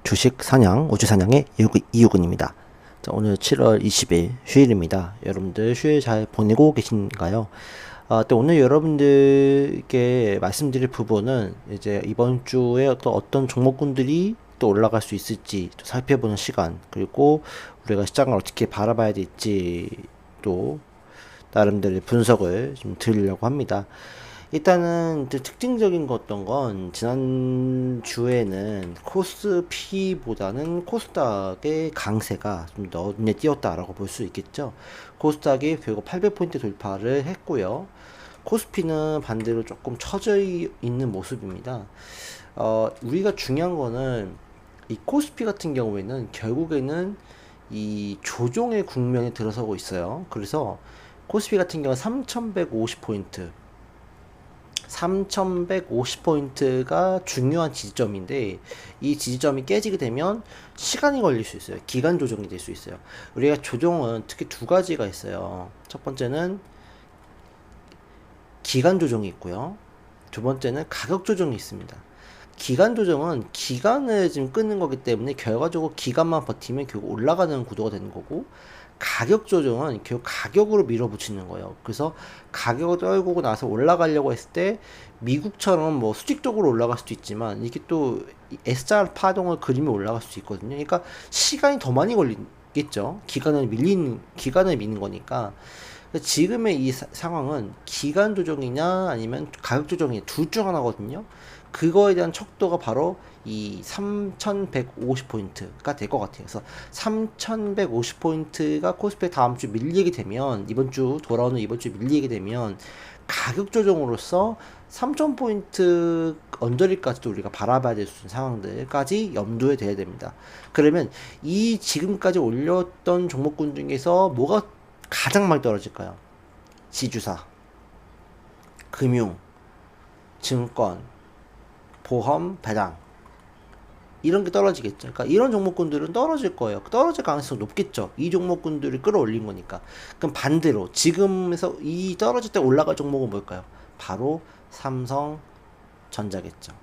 주식 사냥, 우주 사냥의 이유근입니다. 자, 오늘 7월 20일 휴일입니다. 여러분들 휴일 잘 보내고 계신가요? 또 오늘 여러분들께 말씀드릴 부분은 이제 이번 주에 또 어떤 종목군들이 또 올라갈 수 있을지 또 살펴보는 시간, 그리고 우리가 시장을 어떻게 바라봐야 될지 또 나름대로 분석을 좀 드리려고 합니다. 일단은 특징적인 거 어떤 건 지난주에는 코스피보다는 코스닥의 강세가 좀 더 눈에 띄었다라고 볼 수 있겠죠. 코스닥이 결국 800포인트 돌파를 했고요. 코스피는 반대로 조금 처져 있는 모습입니다. 우리가 중요한 거는 이 코스피 같은 경우에는 결국에는 이 조정의 국면에 들어서고 있어요. 그래서 코스피 같은 경우는 3150포인트 3150포인트가 중요한 지지점인데, 이 지지점이 깨지게 되면 시간이 걸릴 수 있어요. 기간 조정이 될 수 있어요. 우리가 조정은 특히 두 가지가 있어요. 첫 번째는 기간 조정이 있고요. 두 번째는 가격 조정이 있습니다. 기간 조정은 기간을 지금 끊는 거기 때문에 결과적으로 기간만 버티면 결국 올라가는 구도가 되는 거고, 가격 조정은 결국 가격으로 밀어붙이는 거예요. 그래서 가격을 떨구고 나서 올라가려고 했을 때 미국처럼 뭐 수직적으로 올라갈 수도 있지만, 이게 또 SR 파동을 그리며 올라갈 수 있거든요. 그러니까 시간이 더 많이 걸리겠죠. 기간을 미는 거니까. 지금의 이 상황은 기간 조정이냐 아니면 가격 조정이냐 둘 중 하나거든요. 그거에 대한 척도가 바로 이 3150포인트가 될 것 같아요. 그래서 3150포인트가 코스피 다음 주 밀리게 되면, 이번 주 돌아오는 이번 주 밀리게 되면 가격 조정으로서 3000포인트 언저리까지도 우리가 바라봐야 될 수 있는 상황들까지 염두에 둬야 됩니다. 그러면 이 지금까지 올렸던 종목군 중에서 뭐가 가장 많이 떨어질까요? 지주사, 금융, 증권, 보험, 배당, 이런 게 떨어지겠죠. 그러니까 이런 종목군들은 떨어질 거예요. 떨어질 가능성이 높겠죠. 이 종목군들을 끌어올린 거니까. 그럼 반대로 지금에서 이 떨어질 때 올라갈 종목은 뭘까요? 바로 삼성전자겠죠.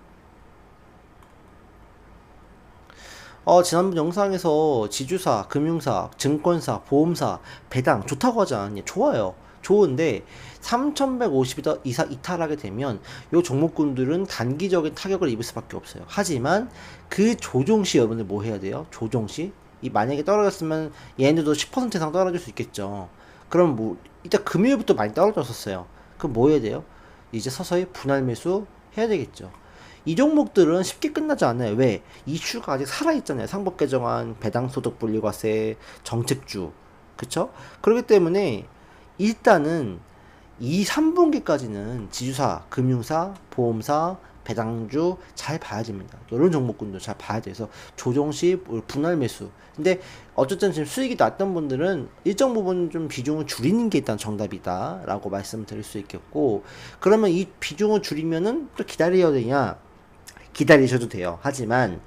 지난번 영상에서 지주사, 금융사, 증권사, 보험사, 배당 좋다고 하지 않았냐? 좋아요. 좋은데 3150 이상 이탈하게 되면 요 종목군들은 단기적인 타격을 입을 수밖에 없어요. 하지만 그 조정시 여러분들 뭐 해야 돼요? 조정시 이 만약에 떨어졌으면 얘네들도 10% 이상 떨어질 수 있겠죠. 그럼 뭐 일단 금요일부터 많이 떨어졌었어요. 그럼 뭐 해야 돼요? 이제 서서히 분할 매수 해야 되겠죠. 이 종목들은 쉽게 끝나지 않아요. 왜? 이슈가 아직 살아있잖아요. 상법 개정안, 배당소득 분리과세, 정책주. 그쵸? 그렇기 때문에 일단은 2, 3분기까지는 지주사, 금융사, 보험사, 배당주 잘 봐야 됩니다. 이런 종목군도 잘 봐야 돼서 조정시 분할 매수. 근데 어쨌든 지금 수익이 났던 분들은 일정 부분 좀 비중을 줄이는 게 일단 정답이다 라고 말씀드릴 수 있겠고, 그러면 이 비중을 줄이면은 또 기다려야 되냐? 기다리셔도 돼요. 하지만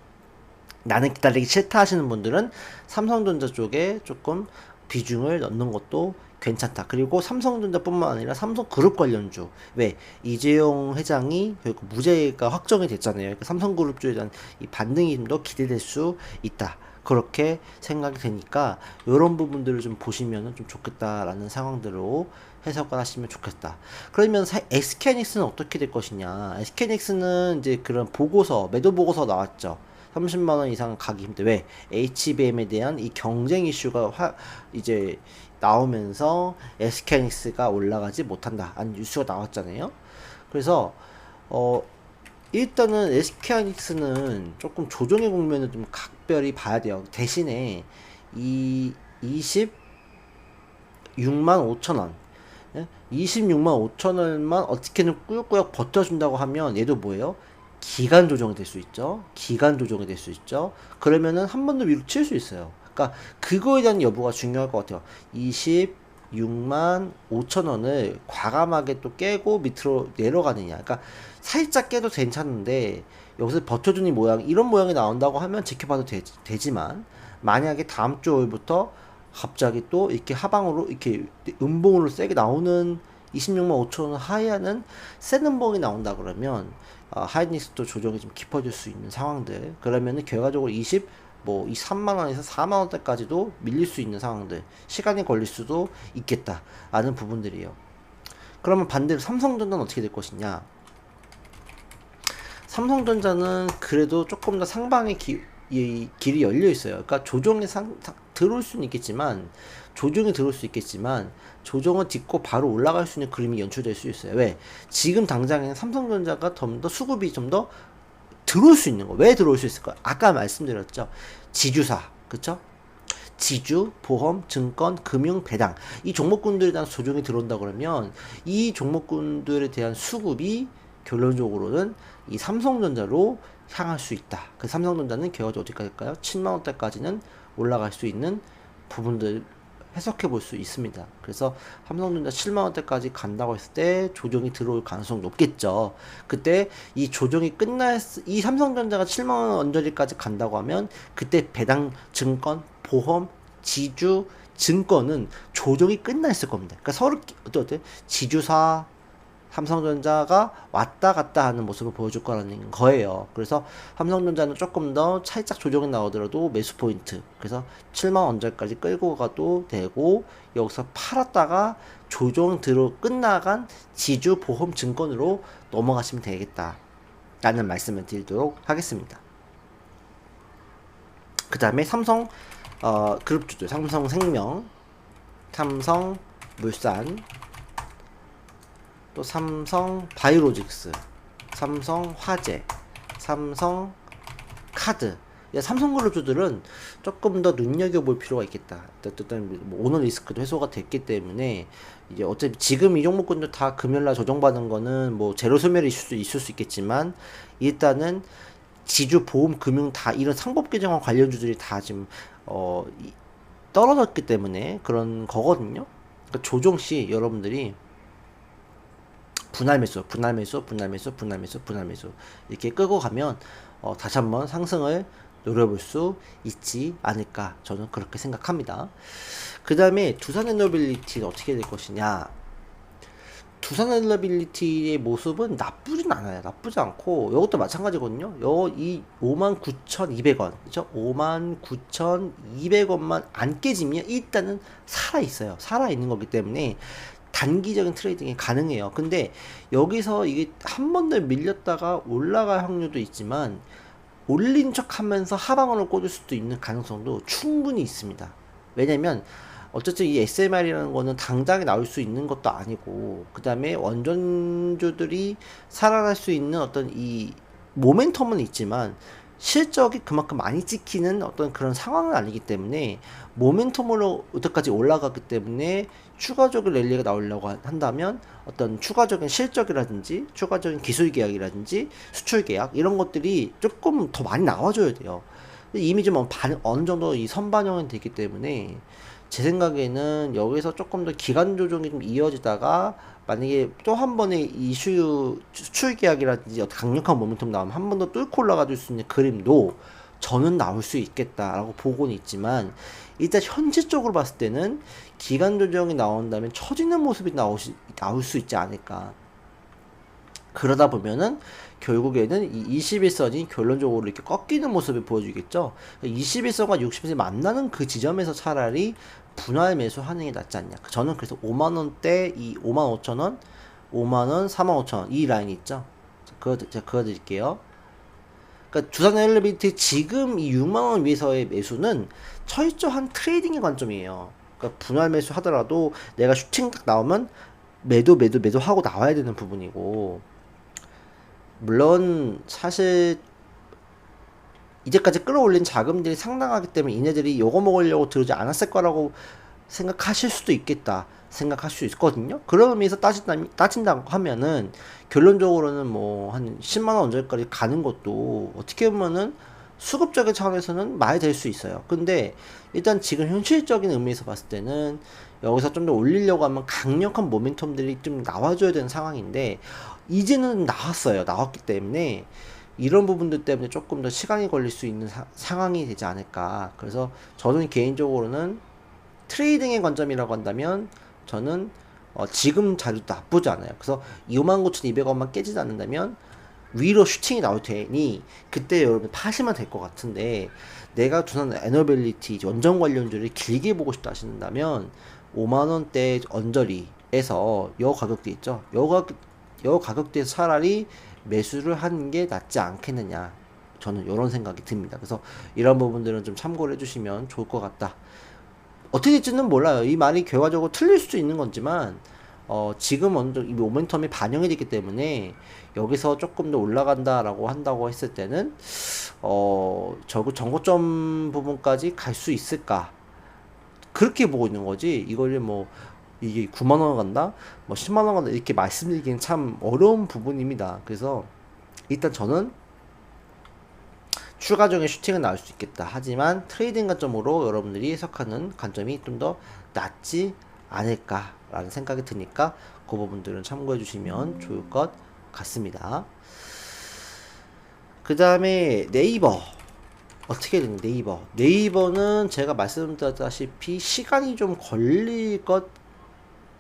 나는 기다리기 싫다 하시는 분들은 삼성전자 쪽에 조금 비중을 넣는 것도 괜찮다. 그리고 삼성전자뿐만 아니라 삼성그룹 관련주. 왜? 이재용 회장이 결국 무죄가 확정이 됐잖아요. 그러니까 삼성그룹주에 대한 이 반등이 좀 더 기대될 수 있다. 그렇게 생각이 되니까 이런 부분들을 좀 보시면 좀 좋겠다라는 상황들로 해석을 하시면 좋겠다. 그러면 SK하이닉스는 어떻게 될 것이냐? SK하이닉스는 이제 그런 보고서, 매도 보고서 나왔죠. 30만원 이상 가기 힘들. 왜? HBM에 대한 이 경쟁 이슈가 이제 나오면서 SK하이닉스가 올라가지 못한다. 안 뉴스가 나왔잖아요. 그래서 일단은 SK하이닉스는 조금 조정의 국면을 좀 각별히 봐야 돼요. 대신에 이 26만 5천원, 26만 5천원만 어떻게든 꾸역꾸역 버텨준다고 하면 얘도 뭐예요? 기간 조정이 될 수 있죠. 기간 조정이 될 수 있죠. 그러면은 한 번 더 위로 칠 수 있어요. 그러니까 그거에 대한 여부가 중요할 것 같아요. 26만 5천원을 과감하게 또 깨고 밑으로 내려가느냐. 그러니까 살짝 깨도 괜찮은데 여기서 버텨주는 모양, 이런 모양이 나온다고 하면 지켜봐도 되지만, 만약에 다음 주 월부터 갑자기 또 이렇게 하방으로 이렇게 음봉으로 세게 나오는 26만 5천원 하에는 세는봉이 나온다 그러면 하이닉스도 조정이 좀 깊어질 수 있는 상황들, 그러면은 결과적으로 이 3만원에서 4만원대까지도 밀릴 수 있는 상황들, 시간이 걸릴 수도 있겠다라는 부분들이에요. 그러면 반대로 삼성전자는 어떻게 될 것이냐. 삼성전자는 그래도 조금 더 상방의 이 길이 열려 있어요. 그러니까 조정이 들어올 수는 있겠지만, 조정을 딛고 바로 올라갈 수 있는 그림이 연출될 수 있어요. 왜? 지금 당장에는 삼성전자가 좀 더 수급이 좀 더 들어올 수 있는 거. 왜 들어올 수 있을까? 아까 말씀드렸죠. 지주사, 그쵸? 지주, 보험, 증권, 금융, 배당, 이 종목군들에 대한 조정이 들어온다 그러면 이 종목군들에 대한 수급이 결론적으로는 이 삼성전자로 향할 수 있다. 그 삼성전자는 결과적으로 어디까지 갈까요? 7만원대까지는 올라갈 수 있는 부분들 해석해 볼 수 있습니다. 그래서 삼성전자 7만원대까지 간다고 했을 때 조정이 들어올 가능성이 높겠죠. 그때 이 조정이 이 삼성전자가 7만원 언저리까지 간다고 하면 그때 배당, 증권, 보험, 지주, 증권은 조정이 끝나 있을 겁니다. 그러니까 서로 어때? 지주사, 삼성전자가 왔다 갔다 하는 모습을 보여줄 거라는 거예요. 그래서 삼성전자는 조금 더 살짝 조정이 나오더라도 매수 포인트, 그래서 7만원 언저리까지 끌고 가도 되고, 여기서 팔았다가 조정 끝나간 지주, 보험, 증권으로 넘어가시면 되겠다 라는 말씀을 드리도록 하겠습니다. 그 다음에 삼성 그룹주들, 삼성생명, 삼성물산, 또 삼성바이오로직스, 삼성화재, 삼성카드. 삼성그룹주들은 조금 더 눈여겨볼 필요가 있겠다. 일단 오너 리스크도 해소가 됐기 때문에 이제 어차피 지금 이 종목군들 다 금요일날 조정받은 거는 뭐 제로 소멸이 있을 수 있겠지만, 일단은 지주, 보험, 금융 다 이런 상법개정화 관련주들이 다 지금 떨어졌기 때문에 그런 거거든요. 그러니까 조정시 여러분들이 분할 매수 이렇게 끄고 가면 다시 한번 상승을 노려볼 수 있지 않을까, 저는 그렇게 생각합니다. 그 다음에 두산에너빌리티는 어떻게 될 것이냐. 두산에너빌리티의 모습은 나쁘진 않아요. 나쁘지 않고, 이것도 마찬가지거든요. 이 59,200원, 그죠? 59,200원만 안 깨지면 일단은 살아있어요. 살아있는 거기 때문에 단기적인 트레이딩이 가능해요. 근데 여기서 이게 한 번 더 밀렸다가 올라갈 확률도 있지만, 올린 척 하면서 하방으로 꽂을 수도 있는 가능성도 충분히 있습니다. 왜냐면 어쨌든 이 SMR이라는 거는 당장에 나올 수 있는 것도 아니고, 그 다음에 원전주들이 살아날 수 있는 어떤 이 모멘텀은 있지만 실적이 그만큼 많이 찍히는 어떤 그런 상황은 아니기 때문에, 모멘텀으로 여태까지 올라갔기 때문에 추가적인 랠리가 나오려고 한다면 어떤 추가적인 실적이라든지 추가적인 기술 계약이라든지 수출 계약, 이런 것들이 조금 더 많이 나와줘야 돼요. 이미 좀 어느 정도 이 선반영이 됐기 때문에 제 생각에는 여기서 조금 더 기간 조정이 좀 이어지다가, 만약에 또 한 번의 이슈 수출 계약이라든지 어떤 강력한 모멘텀 나오면 한 번 더 뚫고 올라가 줄 수 있는 그림도 저는 나올 수 있겠다라고 보고는 있지만, 일단 현실적으로 봤을 때는 기간 조정이 나온다면 처지는 모습이 나올 수 있지 않을까. 그러다 보면은 결국에는 이 21선이 결론적으로 이렇게 꺾이는 모습을 보여주겠죠. 21선과 60선이 만나는 그 지점에서 차라리 분할 매수하는 게 낫지 않냐. 저는 그래서 5만원대, 이 55,000원, 5만원, 45,000원, 이 라인 있죠. 제가 그어드릴게요. 그러니까 두산에너빌리티 지금 이 6만원 위에서의 매수는 철저한 트레이딩의 관점이에요. 그러니까 분할 매수 하더라도 내가 슈팅 딱 나오면 매도 하고 나와야 되는 부분이고, 물론 사실 이제까지 끌어올린 자금들이 상당하기 때문에 이네들이 요거 먹으려고 들어오지 않았을 거라고 생각하실 수도 있겠다, 생각할 수 있거든요. 그런 의미에서 따진다고 하면은 결론적으로는 뭐 한 10만원 언저리까지 가는 것도 어떻게 보면은 수급적인 차원에서는 많이 될 수 있어요. 근데 일단 지금 현실적인 의미에서 봤을 때는 여기서 좀 더 올리려고 하면 강력한 모멘텀들이 좀 나와줘야 되는 상황인데, 이제는 나왔기 때문에 이런 부분들 때문에 조금 더 시간이 걸릴 수 있는 상황이 되지 않을까. 그래서 저는 개인적으로는 트레이딩의 관점이라고 한다면 저는 지금 자료도 나쁘지 않아요. 그래서 29,200원만 깨지지 않는다면 위로 슈팅이 나올 테니 그때 여러분 파시면 될 것 같은데, 내가 두산 에너빌리티 원정 관련주를 길게 보고 싶다 하신다면 5만원대 언저리에서 여 가격대 있죠. 여 가격대에서 차라리 매수를 하는 게 낫지 않겠느냐, 저는 이런 생각이 듭니다. 그래서 이런 부분들은 좀 참고를 해주시면 좋을 것 같다. 어떻게 될지는 몰라요. 이 말이 결과적으로 틀릴 수도 있는 거지만, 지금 어느 정도 이 모멘텀이 반영이 됐기 때문에 여기서 조금 더 올라간다라고 한다고 했을 때는, 정고점 부분까지 갈 수 있을까? 그렇게 보고 있는 거지. 이걸 뭐, 이게 9만원 간다? 뭐 10만원 간다? 이렇게 말씀드리기는 참 어려운 부분입니다. 그래서 일단 저는 추가적인 슈팅은 나올 수 있겠다. 하지만 트레이딩 관점으로 여러분들이 해석하는 관점이 좀 더 낫지 않을까라는 생각이 드니까 그 부분들은 참고해 주시면 좋을 것 같습니다. 그 다음에 네이버. 어떻게 되는 네이버는 제가 말씀드렸다시피 시간이 좀 걸릴 것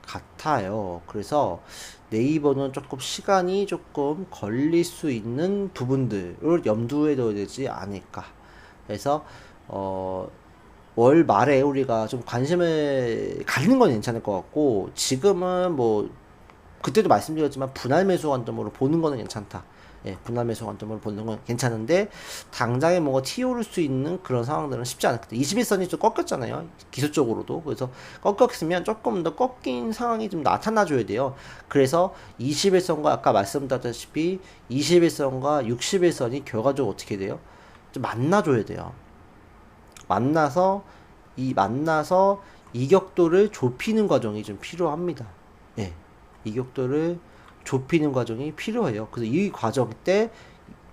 같아요. 그래서 네이버는 조금 시간이 조금 걸릴 수 있는 부분들을 염두에 둬야 되지 않을까. 그래서 월 말에 우리가 좀 관심을 갖는 건 괜찮을 것 같고, 지금은 뭐 그때도 말씀드렸지만 분할 매수 관점으로 보는 거는 괜찮다. 예, 분할 매수 관점으로 보는 건 괜찮은데, 당장에 뭔가 튀어오를 수 있는 그런 상황들은 쉽지 않겠다. 21선이 좀 꺾였잖아요. 기술적으로도. 그래서 꺾였으면 조금 더 꺾인 상황이 좀 나타나줘야 돼요. 그래서 21선과 아까 말씀드렸다시피 21선과 61선이 결과적으로 어떻게 돼요? 좀 만나줘야 돼요. 만나서 이격도를 좁히는 과정이 좀 필요합니다. 예, 이격도를 좁히는 과정이 필요해요. 그래서 이 과정 때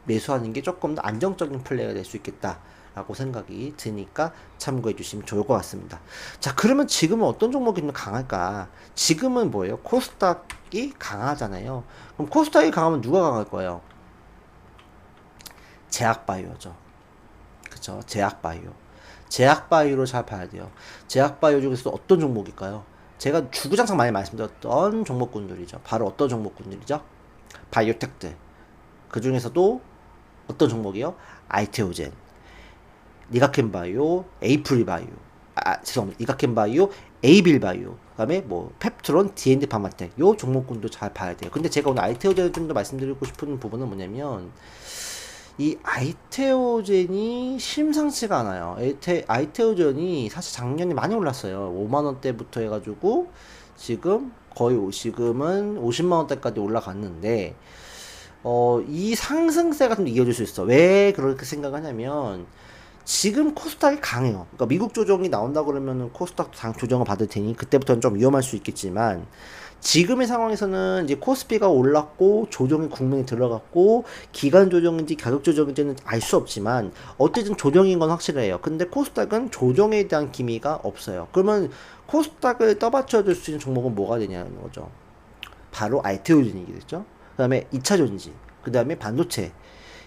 매수하는 게 조금 더 안정적인 플레이가 될 수 있겠다라고 생각이 드니까 참고해 주시면 좋을 것 같습니다. 자, 그러면 지금은 어떤 종목이 좀 강할까? 지금은 뭐예요? 코스닥이 강하잖아요. 그럼 코스닥이 강하면 누가 강할 거예요? 제약바이오죠. 그쵸? 제약바이오로 잘 봐야 돼요. 제약바이오 중에서도 어떤 종목일까요? 제가 주구장창 많이 말씀드렸던 종목군들이죠. 바로 어떤 종목군들이죠? 바이오텍들. 그 중에서도 어떤 종목이요? 아이테오젠, 니가켄바이오, 에이프릴바이오, 죄송합니다. 니가켄바이오, 에이빌바이오, 그 다음에 뭐 펩트론, D&D파마텍, 요 종목군도 잘 봐야 돼요. 근데 제가 오늘 아이테오젠을 좀 더 말씀드리고 싶은 부분은 뭐냐면, 이 아이테오젠이 심상치가 않아요. 아이테오젠이 사실 작년에 많이 올랐어요. 5만원대부터 해가지고 지금은 50만원대까지 올라갔는데, 이 상승세가 좀 이어질 수 있어. 왜 그렇게 생각하냐면, 지금 코스닥이 강해요. 그러니까 미국 조정이 나온다 그러면은 코스닥도 당 조정을 받을 테니 그때부터는 좀 위험할 수 있겠지만, 지금의 상황에서는 이제 코스피가 올랐고 조정이 국면에 들어갔고, 기간 조정인지 가격 조정인지는 알 수 없지만 어쨌든 조정인 건 확실해요. 근데 코스닥은 조정에 대한 기미가 없어요. 그러면 코스닥을 떠받쳐 줄 수 있는 종목은 뭐가 되냐는 거죠. 바로 아이테오젠이겠죠. 그 다음에 2차 전지, 그 다음에 반도체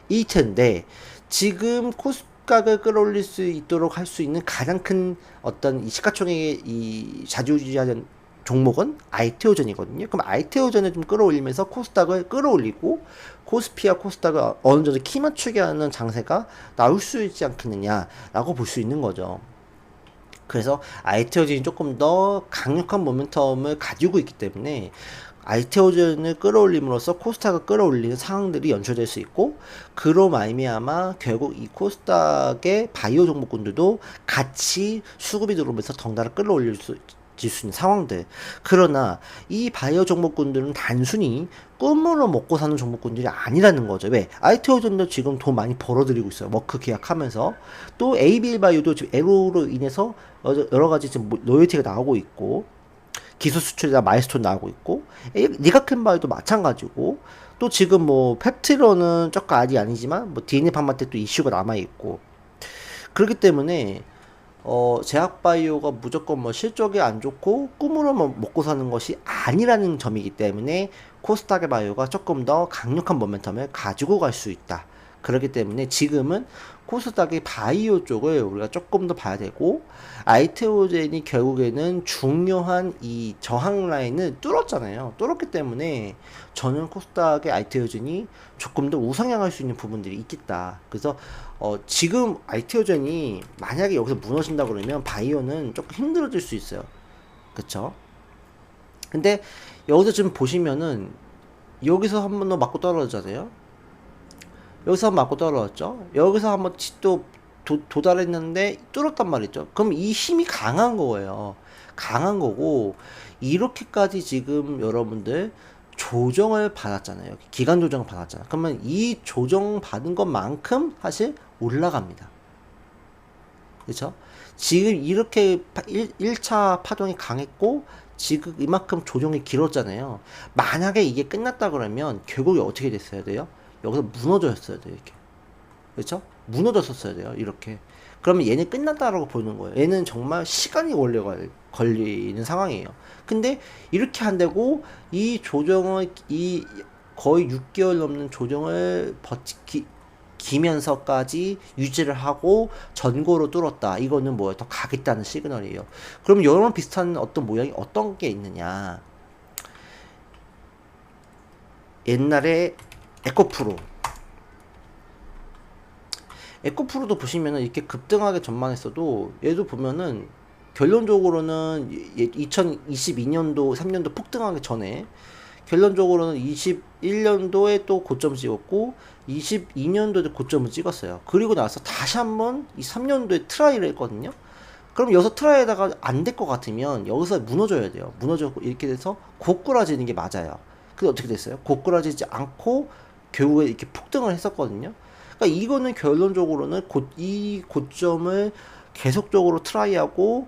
이 텐데, 지금 코스닥을 끌어올릴 수 있도록 할 수 있는 가장 큰 어떤 이 시가총액의 이 자주유지하는 종목은 아이테오젠이거든요. 그럼 아이테오젠을 좀 끌어올리면서 코스닥을 끌어올리고, 코스피와 코스닥을 어느 정도 키 맞추게 하는 장세가 나올 수 있지 않겠느냐라고 볼 수 있는 거죠. 그래서 아이테오젠이 조금 더 강력한 모멘텀을 가지고 있기 때문에 아이테오젠을 끌어올림으로써 코스닥을 끌어올리는 상황들이 연출될 수 있고, 그로 말미암아 결국 이 코스닥의 바이오 종목군들도 같이 수급이 들어오면서 덩달아 끌어올릴 수 있는 상황들. 그러나 이 바이오 종목군들은 단순히 꿈으로 먹고 사는 종목군들이 아니라는 거죠. 왜? 아이테오젠도 지금 돈 많이 벌어들이고 있어요. 머크 계약하면서. 또 에이빌바이오도 지금 에로로 인해서 여러 가지 지금 로열티가 나오고 있고, 기술 수출이나 마일스톤 나오고 있고, 니가켄바이오도 마찬가지고, 또 지금 뭐 펩티론은 조금 아니지만 뭐 DNA-파마텍 또 이슈가 남아 있고, 그렇기 때문에 제약바이오가 무조건 뭐 실적이 안 좋고 꿈으로만 먹고 사는 것이 아니라는 점이기 때문에 코스닥의 바이오가 조금 더 강력한 모멘텀을 가지고 갈 수 있다. 그렇기 때문에 지금은 코스닥의 바이오 쪽을 우리가 조금 더 봐야 되고, 아이테오젠이 결국에는 중요한 이 저항 라인을 뚫었잖아요. 뚫었기 때문에 저는 코스닥의 아이테오젠이 조금 더 우상향할 수 있는 부분들이 있겠다. 그래서 지금 아이테오젠이 만약에 여기서 무너진다 그러면 바이오는 조금 힘들어질 수 있어요. 그쵸? 근데 여기서 지금 보시면은 여기서 한 번 더 맞고 떨어지잖아요. 여기서 한번 맞고 떨어졌죠. 여기서 한번 또 도달했는데 뚫었단 말이죠. 그럼 이 힘이 강한 거예요. 강한 거고, 이렇게까지 지금 여러분들 조정을 받았잖아요. 기간 조정을 받았잖아요. 그러면 이 조정 받은 것만큼 사실 올라갑니다. 그렇죠? 지금 이렇게 1차 파동이 강했고 지금 이만큼 조정이 길었잖아요. 만약에 이게 끝났다 그러면 결국에 어떻게 됐어야 돼요? 여기서 무너졌어야 돼요. 이렇게. 그렇죠? 무너졌었어야 돼요. 이렇게. 그러면 얘는 끝났다라고 보는 거예요. 얘는 정말 시간이 원래 걸리는 상황이에요. 근데 이렇게 안 되고 이 조정을 이 거의 6개월 넘는 조정을 기면서까지 유지를 하고 전고로 뚫었다. 이거는 뭐예요? 더 가겠다는 시그널이에요. 그럼 이런 비슷한 어떤 모양이 어떤 게 있느냐? 옛날에 에코프로도 보시면은 이렇게 급등하게 전망했어도 얘도 보면은 결론적으로는 2022년도 3년도 폭등하기 전에 결론적으로는 21년도에 또 고점을 찍었고 22년도에 고점을 찍었어요. 그리고 나서 다시 한번 이 3년도에 트라이를 했거든요. 그럼 여기서 트라이에다가 안 될 것 같으면 여기서 무너져야 돼요. 무너져 이렇게 돼서 고꾸라지는 게 맞아요. 근데 어떻게 됐어요? 고꾸라지지 않고 결국에 이렇게 폭등을 했었거든요. 그러니까 이거는 결론적으로는 이 고점을 계속적으로 트라이하고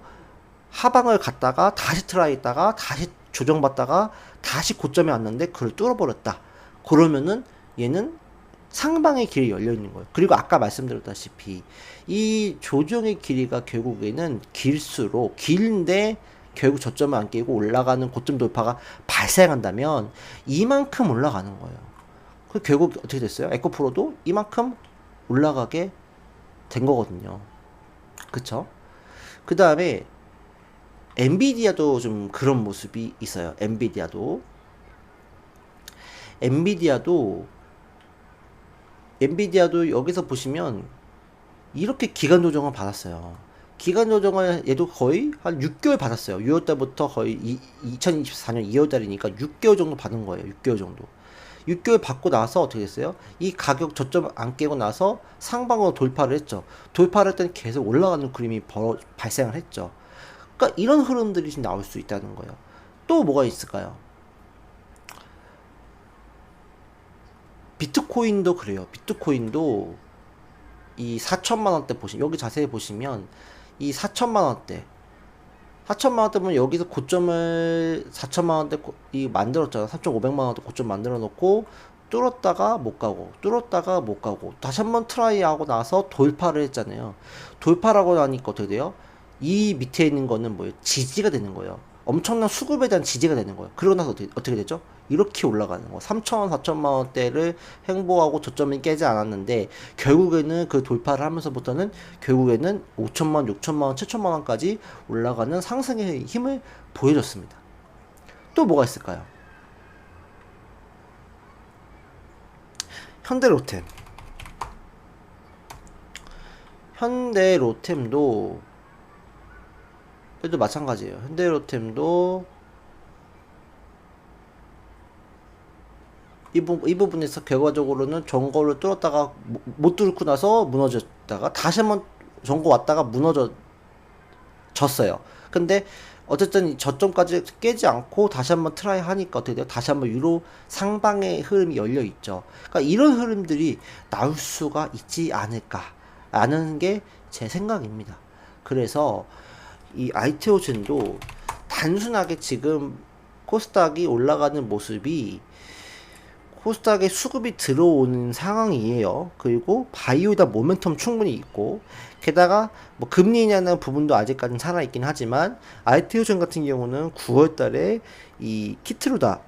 하방을 갔다가 다시 트라이했다가 다시 조정받다가 다시 고점에 왔는데 그걸 뚫어버렸다. 그러면은 얘는 상방의 길이 열려 있는 거예요. 그리고 아까 말씀드렸다시피 이 조정의 길이가 결국에는 길수록 길인데 결국 저점을 안 깨고 올라가는 고점 돌파가 발생한다면 이만큼 올라가는 거예요. 그 결국 어떻게 됐어요? 에코프로도 이만큼 올라가게 된 거거든요. 그쵸? 그 다음에 엔비디아도 좀 그런 모습이 있어요. 엔비디아도 여기서 보시면 이렇게 기간 조정을 받았어요. 기간 조정을 얘도 거의 한 6개월 받았어요. 6월달부터 거의 2024년 2월달이니까 6개월 정도 받은 거예요. 6개월 정도. 6개월 받고 나서 어떻게 됐어요? 이 가격 저점 안 깨고 나서 상방으로 돌파를 했죠. 돌파를 할 때는 계속 올라가는 그림이 발생을 했죠. 그러니까 이런 흐름들이 지금 나올 수 있다는 거예요. 또 뭐가 있을까요? 비트코인도 그래요. 비트코인도 이 4천만 원대 보시면 여기 자세히 보시면 이 4천만 원대 보면 여기서 고점을 4천만 원대 이 만들었잖아. 3,500만 원대 고점 만들어 놓고 뚫었다가 못 가고 다시 한번 트라이 하고 나서 돌파를 했잖아요. 돌파라고 나니까 어떻게 돼요? 이 밑에 있는 거는 뭐예요? 지지가 되는 거예요. 엄청난 수급에 대한 지지가 되는 거예요. 그러고 나서 어떻게 되죠? 이렇게 올라가는 거. 3천원, 4천만 원대를 행보하고 저점이 깨지 않았는데 결국에는 그 돌파를 하면서부터는 결국에는 5천만, 6천만 원, 7천만 원까지 올라가는 상승의 힘을 보여줬습니다. 또 뭐가 있을까요? 현대로템도 얘도 마찬가지예요. 현대로템도 이 부분에서 결과적으로는 전고를 뚫었다가 못 뚫고 나서 무너졌다가 다시 한번 전고 왔다가 무너졌어요. 근데 어쨌든 저점까지 깨지 않고 다시 한번 트라이 하니까 어떻게 돼요? 다시 한번 유로 상방의 흐름이 열려 있죠. 그러니까 이런 흐름들이 나올 수가 있지 않을까라는 게 제 생각입니다. 그래서 이 아이테오젠도 단순하게 지금 코스닥이 올라가는 모습이 코스닥에 수급이 들어오는 상황이에요. 그리고 바이오다 모멘텀 충분히 있고 게다가 뭐 금리 인하는 부분도 아직까지는 살아있긴 하지만 아이테오젠 같은 경우는 9월달에 이 키트루다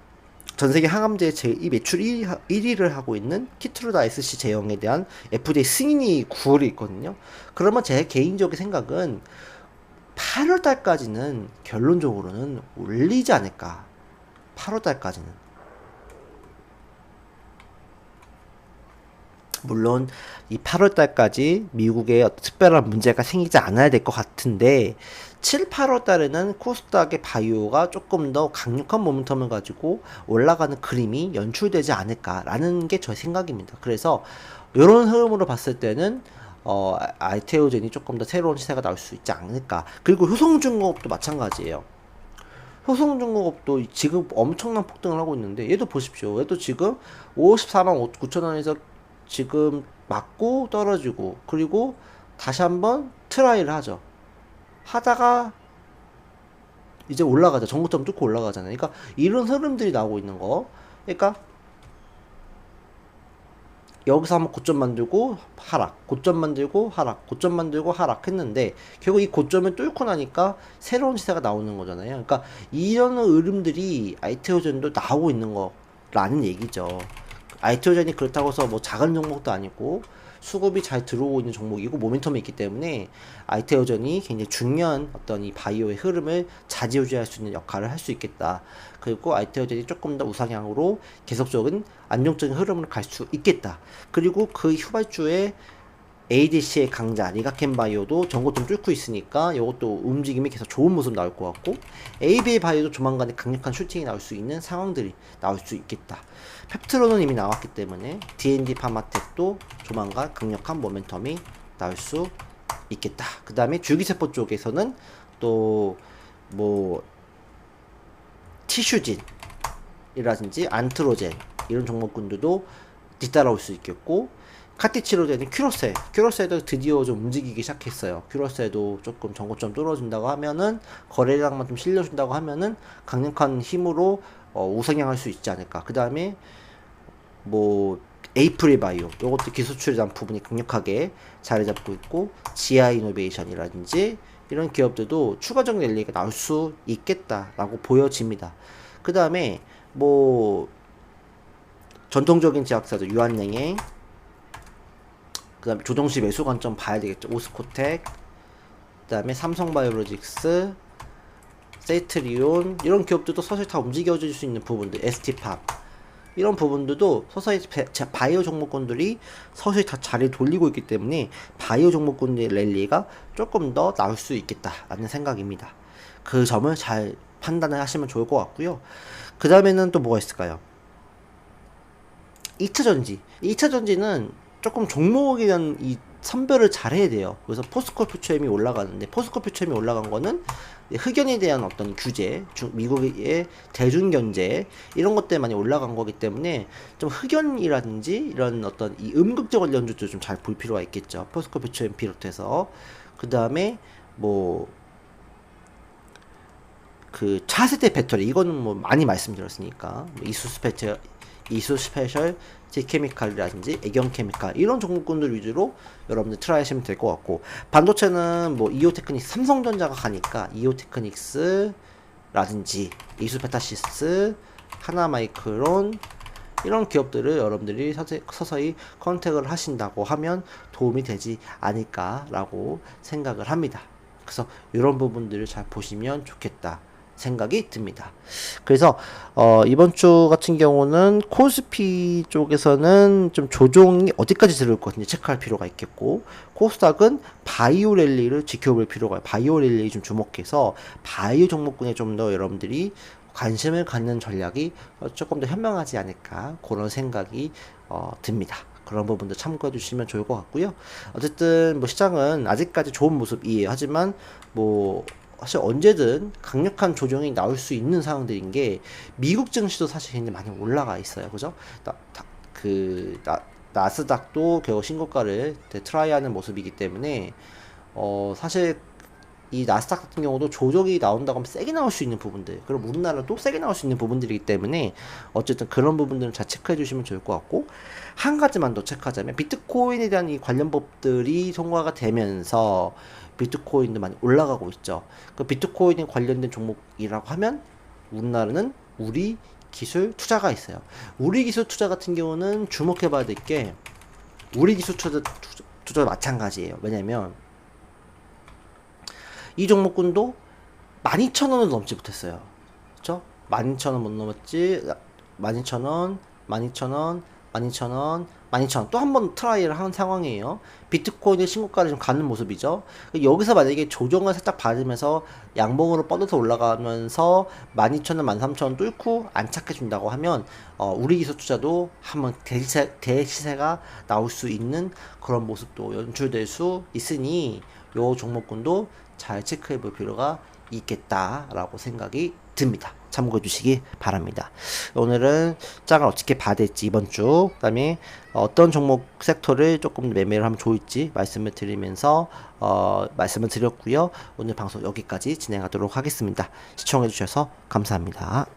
전세계 항암제 이 매출 1위를 하고 있는 키트루다 SC 제형에 대한 FDA 승인이 9월에 있거든요. 그러면 제 개인적인 생각은 8월 달까지는 결론적으로는 올리지 않을까. 8월 달까지는. 물론 이 8월 달까지 미국에 어떤 특별한 문제가 생기지 않아야 될 것 같은데 7, 8월 달에는 코스닥의 바이오가 조금 더 강력한 모멘텀을 가지고 올라가는 그림이 연출되지 않을까라는 게 저 생각입니다. 그래서 이런 흐름으로 봤을 때는 알테오젠이 조금 더 새로운 시세가 나올 수 있지 않을까. 그리고 효성중공업도 마찬가지예요. 효성중공업도 지금 엄청난 폭등을 하고 있는데 얘도 보십시오. 얘도 지금 54만 9천 원에서 지금 맞고 떨어지고 그리고 다시 한번 트라이를 하죠. 하다가 이제 올라가죠. 전고점 뚫고 올라가잖아요. 그러니까 이런 흐름들이 나오고 있는 거. 그러니까 여기서 한번 고점 만들고 하락, 고점 만들고 하락, 고점 만들고 하락 했는데 결국 이 고점을 뚫고 나니까 새로운 시세가 나오는 거잖아요. 그러니까 이런 흐름들이 아이테오젠도 나오고 있는 거라는 얘기죠. 아이테오젠이 그렇다고 해서 뭐 작은 종목도 아니고 수급이 잘 들어오고 있는 종목이고 모멘텀이 있기 때문에 아이테오젠이 굉장히 중요한 어떤 이 바이오의 흐름을 좌지우지할 수 있는 역할을 할 수 있겠다. 그리고 아이테오젠이 조금 더 우상향으로 계속적인 안정적인 흐름을 갈 수 있겠다. 그리고 그 후발주에 ADC의 강자 리가켄바이오도 전고점 뚫고 있으니까 이것도 움직임이 계속 좋은 모습 나올 것 같고 ABA 바이오도 조만간에 강력한 슈팅이 나올 수 있는 상황들이 나올 수 있겠다. 펩트론은 이미 나왔기 때문에 D&D 파마텍도 조만간 강력한 모멘텀이 나올 수 있겠다. 그 다음에 줄기세포 쪽에서는 또 뭐 티슈진이라든지 안트로젠 이런 종목군들도 뒤따라올 수 있겠고 카티치로제는 큐로세도 드디어 좀 움직이기 시작했어요. 큐로세도 조금 전고점 뚫어준다고 하면은 거래량만 좀 실려준다고 하면은 강력한 힘으로 우상향할 수 있지 않을까. 그 다음에 뭐 에이프릴바이오 요것도 기술출에 대한 부분이 강력하게 자리 잡고 있고 지아이노베이션이라든지 이런 기업들도 추가적인 랠리가 나올 수 있겠다라고 보여집니다. 그 다음에 뭐 전통적인 제약사죠. 유한양행 그 다음에 조정시 매수 관점 봐야 되겠죠. 오스코텍 그 다음에 삼성바이오로직스 세이트리온 이런 기업들도 서서히 다 움직여줄 수 있는 부분들 ST팝 이런 부분들도 서서히 바이오 종목군들이 서서히 다 자리를 돌리고 있기 때문에 바이오 종목군들의 랠리가 조금 더 나올 수 있겠다라는 생각입니다. 그 점을 잘 판단을 하시면 좋을 것 같고요. 그 다음에는 또 뭐가 있을까요? 2차전지 2차전지는 조금 종목에 대한 이 선별을 잘 해야 돼요. 그래서 포스코 퓨처엠이 올라가는데 포스코 퓨처엠이 올라간 거는 흑연에 대한 어떤 규제, 미국의 대중 견제 이런 것들 많이 올라간 거기 때문에 좀 흑연이라든지 이런 어떤 이 음극재 관련주도 좀 잘 볼 필요가 있겠죠. 포스코 퓨처엠 비롯해서 그 다음에 뭐 그 차세대 배터리 이거는 뭐 많이 말씀드렸으니까 이수스페셜 제케미칼이라든지 애경케미칼 이런 종목군들 위주로 여러분들 트라이 하시면 될 것 같고 반도체는 뭐 이오테크닉스 삼성전자가 가니까 이오테크닉스라든지 이수페타시스 하나마이크론 이런 기업들을 여러분들이 서서히 컨택을 하신다고 하면 도움이 되지 않을까라고 생각을 합니다. 그래서 이런 부분들을 잘 보시면 좋겠다 생각이 듭니다. 그래서 이번 주 같은 경우는 코스피 쪽에서는 좀 조정이 어디까지 들을 것 같은지 체크할 필요가 있겠고 코스닥은 바이오 랠리를 지켜볼 필요가 바이오 랠리 좀 주목해서 바이오 종목군에 좀 더 여러분들이 관심을 갖는 전략이 조금 더 현명하지 않을까 그런 생각이 듭니다. 그런 부분도 참고해 주시면 좋을 것 같고요. 어쨌든 뭐 시장은 아직까지 좋은 모습이에요. 하지만 뭐 사실 언제든 강력한 조정이 나올 수 있는 상황들인 게 미국 증시도 사실 굉장히 많이 올라가 있어요. 그죠? 나스닥도 결국 신고가를 트라이하는 모습이기 때문에 사실 이 나스닥 같은 경우도 조정이 나온다고 하면 세게 나올 수 있는 부분들 그리고 우리나라도 세게 나올 수 있는 부분들이기 때문에 어쨌든 그런 부분들은 잘 체크해 주시면 좋을 것 같고 한 가지만 더 체크하자면 비트코인에 대한 이 관련 법들이 통과가 되면서 비트코인도 많이 올라가고 있죠. 그 비트코인에 관련된 종목이라고 하면 우리나라는 우리 기술 투자가 있어요. 우리 기술 투자 같은 경우는 주목해 봐야 될 게 우리 기술 투자도 마찬가지예요. 왜냐면 이 종목군도 12,000원을 넘지 못했어요. 그쵸? 12,000원 못 넘었지. 12,000원, 12,000원, 12,000원, 12,000원 또 한 번 트라이를 하는 상황이에요. 비트코인의 신고가를 좀 가는 모습이죠. 여기서 만약에 조정을 살짝 받으면서 양봉으로 뻗어서 올라가면서 12,000원, 13,000원 뚫고 안착해준다고 하면 우리 기술 투자도 한번 대시세가 나올 수 있는 그런 모습도 연출될 수 있으니 요 종목군도 잘 체크해 볼 필요가 있겠다라고 생각이 듭니다. 참고해 주시기 바랍니다. 오늘은 장을 어떻게 봐야 될지 이번 주, 그 다음에 어떤 종목 섹터를 조금 매매를 하면 좋을지 말씀을 드리면서 말씀을 드렸고요. 오늘 방송 여기까지 진행하도록 하겠습니다. 시청해 주셔서 감사합니다.